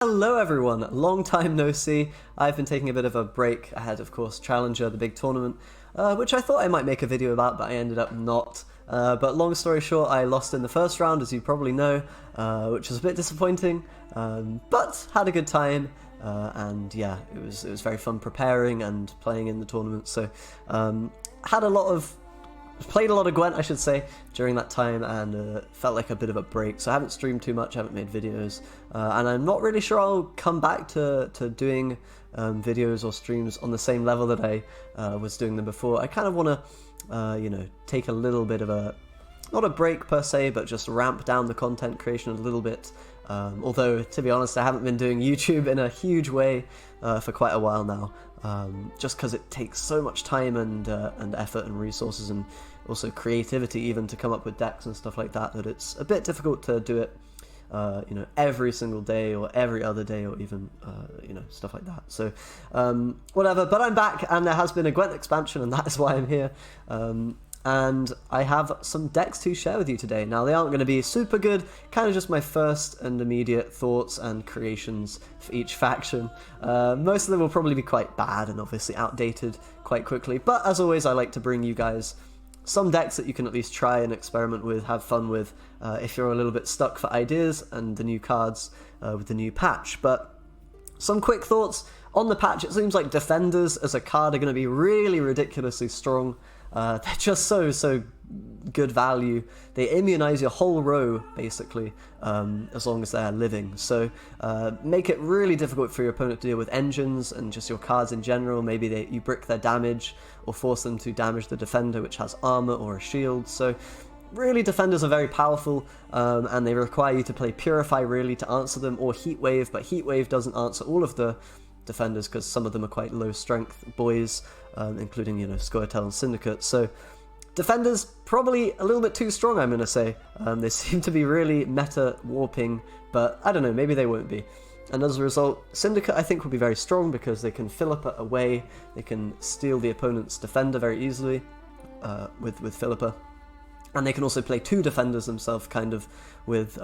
Hello everyone, long time no see. I've been taking a bit of a break ahead, of course, Challenger, the big tournament, which I thought I might make a video about, but I ended up not. But long story short, I lost in the first round, as you probably know, which was a bit disappointing, but had a good time, and yeah, it was very fun preparing and playing in the tournament, so played a lot of Gwent, I should say, during that time, and felt like a bit of a break, so I haven't streamed too much, I haven't made videos, and I'm not really sure I'll come back to doing videos or streams on the same level that I was doing them before. I kind of want to, take a little bit of not a break per se, but just ramp down the content creation a little bit, although, to be honest, I haven't been doing YouTube in a huge way for quite a while now, just because it takes so much time and effort and resources and also creativity even to come up with decks and stuff like that, that it's a bit difficult to do it every single day or every other day or even stuff like that. So whatever, but I'm back and there has been a Gwent expansion and that is why I'm here. And I have some decks to share with you today. Now, they aren't going to be super good, kind of just my first and immediate thoughts and creations for each faction. Most of them will probably be quite bad and obviously outdated quite quickly, but as always, I like to bring you guys some decks that you can at least try and experiment with, have fun with, if you're a little bit stuck for ideas and the new cards with the new patch. But some quick thoughts on the patch. It seems like Defenders as a card are going to be really ridiculously strong. They're just so good value. They immunize your whole row, basically, as long as they're living. So make it really difficult for your opponent to deal with engines and just your cards in general. Maybe you brick their damage or force them to damage the defender, which has armor or a shield. So really, Defenders are very powerful, and they require you to play Purify, really, to answer them, or Heatwave, but Heatwave doesn't answer all of the Defenders because some of them are quite low strength boys, including Scoia'tael and Syndicate. So Defenders probably a little bit too strong, I'm going to say. They seem to be really meta warping, but I don't know, maybe they won't be. And as a result, Syndicate I think will be very strong because they can Philippa away, they can steal the opponent's defender very easily with Philippa, and they can also play two defenders themselves, kind of, with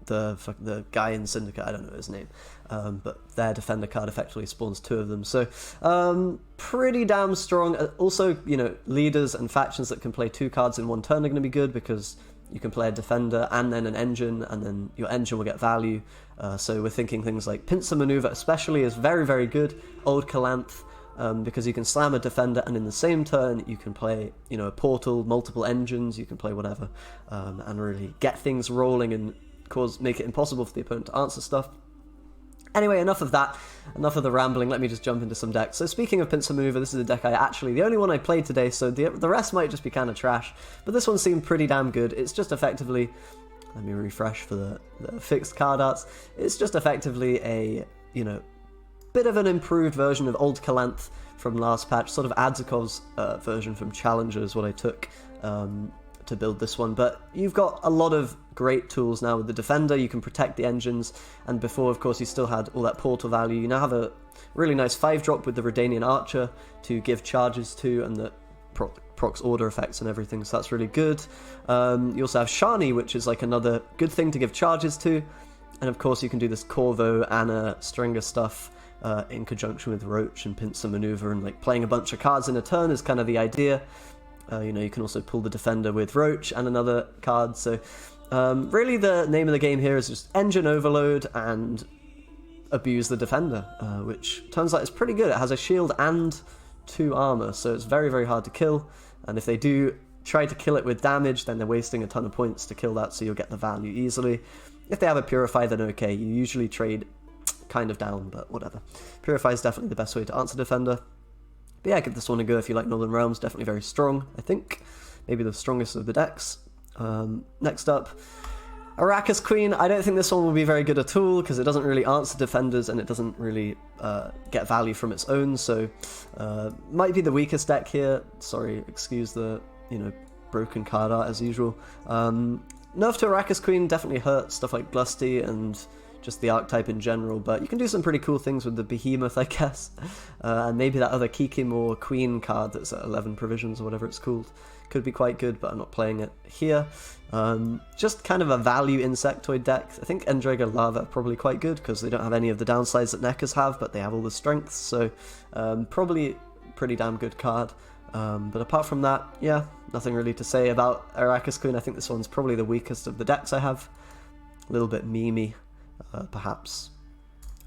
the guy in Syndicate, I don't know his name, but their defender card effectively spawns two of them, so pretty damn strong. Also, leaders and factions that can play two cards in one turn are going to be good, because you can play a defender and then an engine, and then your engine will get value, so we're thinking things like Pincer Maneuver especially is very, very good. Old Calanth, because you can slam a defender and in the same turn you can play a portal, multiple engines, you can play whatever, and really get things rolling and make it impossible for the opponent to answer stuff. Anyway, enough of that, enough of the rambling, let me just jump into some decks. So speaking of Pincer Maneuver, this is a deck the only one I played today, so the rest might just be kind of trash, but this one seemed pretty damn good. It's just effectively, let me refresh for the fixed card arts, it's just effectively a, bit of an improved version of Old Calanth from last patch, sort of Adzakov's version from Challenger is what I took to build this one, but you've got a lot of great tools now with the defender. You can protect the engines, and before, of course, you still had all that portal value. You now have a really nice 5-drop with the Redanian Archer to give charges to, and that procs order effects and everything, so that's really good. You also have Shani, which is like another good thing to give charges to, and of course you can do this Corvo, Anna, Stringer stuff in conjunction with Roach and Pincer Maneuver, and like playing a bunch of cards in a turn is kind of the idea. You can also pull the defender with Roach and another card, so really the name of the game here is just engine overload and abuse the defender, which turns out is pretty good. It has a shield and 2 armor, so it's very, very hard to kill, and if they do try to kill it with damage, then they're wasting a ton of points to kill that, so you'll get the value easily. If they have a Purify, then okay, you usually trade kind of down, but whatever. Purify is definitely the best way to answer defender. But yeah, give this one a go if you like Northern Realms. Definitely very strong, I think. Maybe the strongest of the decks. Next up, Arrakis Queen. I don't think this one will be very good at all, because it doesn't really answer defenders, and it doesn't really get value from its own, so might be the weakest deck here. Sorry, excuse the, broken card art as usual. Nerf to Arrakis Queen definitely hurts stuff like Glusty and just the archetype in general, but you can do some pretty cool things with the Behemoth, I guess. And maybe that other Kikimor Queen card that's at 11 provisions or whatever it's called could be quite good, but I'm not playing it here. Just kind of a value insectoid deck. I think Endrega Lava are probably quite good because they don't have any of the downsides that Neckers have, but they have all the strengths, so probably pretty damn good card. But apart from that, yeah, nothing really to say about Arrakis Queen. I think this one's probably the weakest of the decks I have. A little bit memey, perhaps.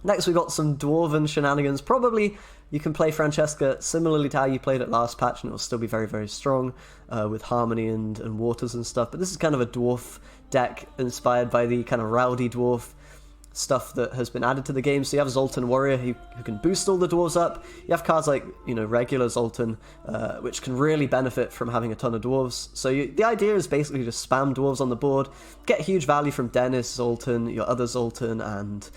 Next we got some Dwarven Shenanigans. Probably you can play Francesca similarly to how you played it last patch, and it will still be very, very strong with Harmony and Waters and stuff. But this is kind of a dwarf deck inspired by the kind of rowdy dwarf stuff that has been added to the game. So you have Zoltan Warrior who can boost all the dwarves up. You have cards like, you know, regular Zoltan, which can really benefit from having a ton of dwarves. So the idea is basically just spam dwarves on the board, get huge value from Dennis, Zoltan, your other Zoltan, and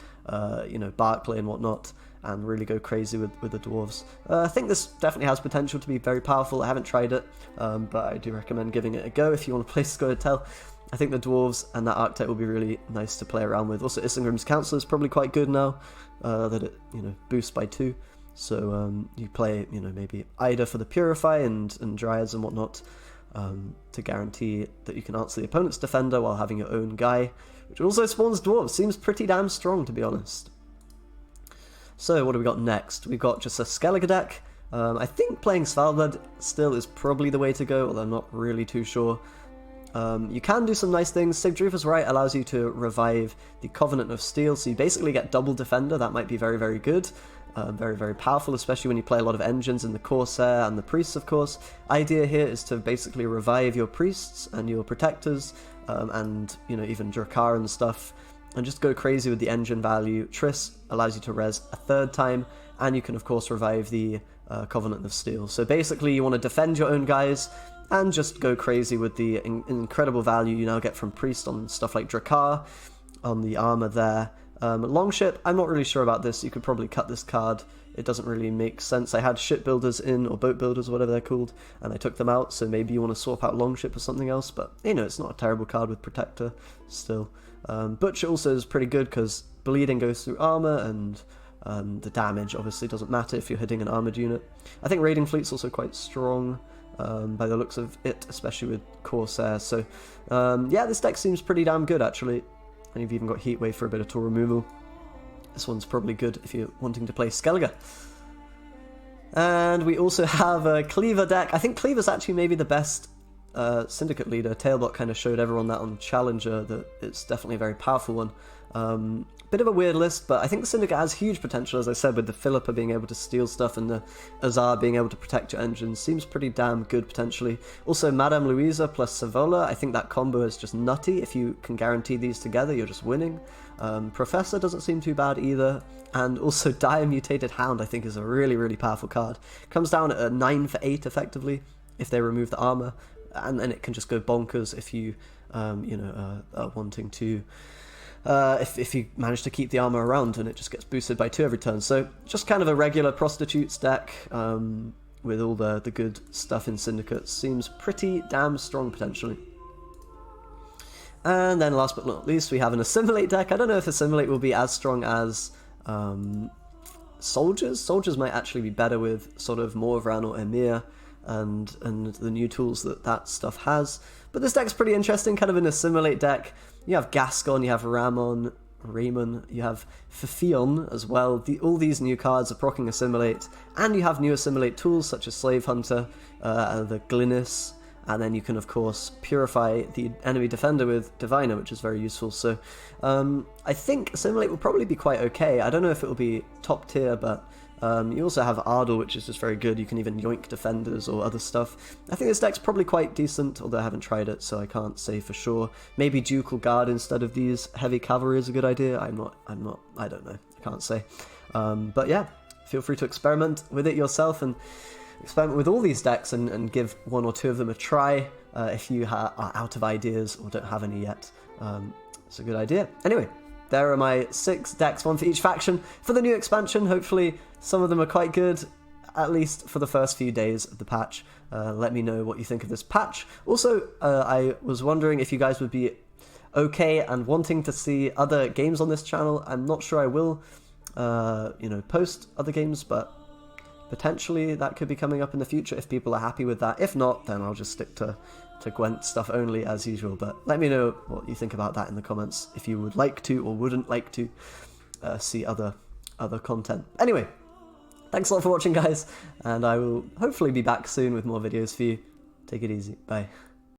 you know, Barclay and whatnot, and really go crazy with the dwarves. I think this definitely has potential to be very powerful. I haven't tried it, but I do recommend giving it a go if you want to play Scoia'tael. I think the dwarves and that archetype will be really nice to play around with. Also, Isengrim's Council is probably quite good now that it, you know, boosts by 2. So you play, you know, maybe Ida for the Purify and Dryads and whatnot to guarantee that you can answer the opponent's defender while having your own guy, which also spawns dwarves. Seems pretty damn strong, to be honest. So what do we got next? We've got just a Skellige deck. I think playing Svalbard still is probably the way to go, although I'm not really too sure. You can do some nice things. Sigdrufa's Right allows you to revive the Covenant of Steel, so you basically get double defender. That might be very, very good. Very, very powerful, especially when you play a lot of engines in the Corsair and the Priests, of course. Idea here is to basically revive your Priests and your Protectors, and, you know, even Drakkar and stuff, and just go crazy with the engine value. Triss allows you to res a 3rd time, and you can, of course, revive the Covenant of Steel. So basically, you want to defend your own guys, and just go crazy with the incredible value you now get from Priest on stuff like Drakkar, on the armor there. Longship, I'm not really sure about this. You could probably cut this card. It doesn't really make sense. I had shipbuilders in, or boat builders, whatever they're called, and I took them out, so maybe you want to swap out Longship or something else, but, you know, it's not a terrible card with Protector still. Butcher also is pretty good because bleeding goes through armor, and the damage obviously doesn't matter if you're hitting an armored unit. I think Raiding Fleet's also quite strong, by the looks of it, especially with Corsair. So yeah, this deck seems pretty damn good, actually. And you've even got Heatwave for a bit of tool removal. This one's probably good if you're wanting to play Skellige. And we also have a Cleaver deck. I think Cleaver's actually maybe the best Syndicate leader. Tailbot kind of showed everyone that on Challenger, that it's definitely a very powerful one. Bit of a weird list, but I think the Syndicate has huge potential, as I said, with the Philippa being able to steal stuff and the Azar being able to protect your engines. Seems pretty damn good, potentially. Also, Madame Louisa plus Savola, I think that combo is just nutty. If you can guarantee these together, you're just winning. Professor doesn't seem too bad either. And also, Dire Mutated Hound, I think, is a really, really powerful card. Comes down at a 9 for 8, effectively, if they remove the armor. And then it can just go bonkers if you, you know, are wanting to... if you manage to keep the armor around, and it just gets boosted by 2 every turn. So just kind of a regular Prostitutes deck with all the good stuff in Syndicates. Seems pretty damn strong, potentially. And then last but not least, we have an Assimilate deck. I don't know if Assimilate will be as strong as Soldiers. Soldiers might actually be better with sort of Morvran or Emir and the new tools that stuff has. But this deck's pretty interesting, kind of an Assimilate deck. You have Gascon, you have Raymond, you have Fifion as well. All these new cards are proccing Assimilate, and you have new Assimilate tools such as Slave Hunter, the Glynis, and then you can, of course, purify the enemy defender with Diviner, which is very useful. So I think Assimilate will probably be quite okay. I don't know if it will be top tier, but you also have Ardor, which is just very good. You can even yoink defenders or other stuff. I think this deck's probably quite decent, although I haven't tried it, so I can't say for sure. Maybe Ducal Guard instead of these heavy cavalry is a good idea. I don't know. I can't say. But yeah, feel free to experiment with it yourself and experiment with all these decks and give 1 or 2 of them a try if you are out of ideas or don't have any yet. It's a good idea. Anyway, there are my 6 decks, 1 for each faction for the new expansion. Hopefully some of them are quite good, at least for the first few days of the patch. Let me know what you think of this patch. Also, I was wondering if you guys would be okay and wanting to see other games on this channel. I'm not sure I will, post other games, but potentially that could be coming up in the future if people are happy with that. If not, then I'll just stick to Gwent stuff only as usual. But let me know what you think about that in the comments, if you would like to or wouldn't like to see other content. Anyway, thanks a lot for watching, guys, and I will hopefully be back soon with more videos for you. Take it easy. Bye.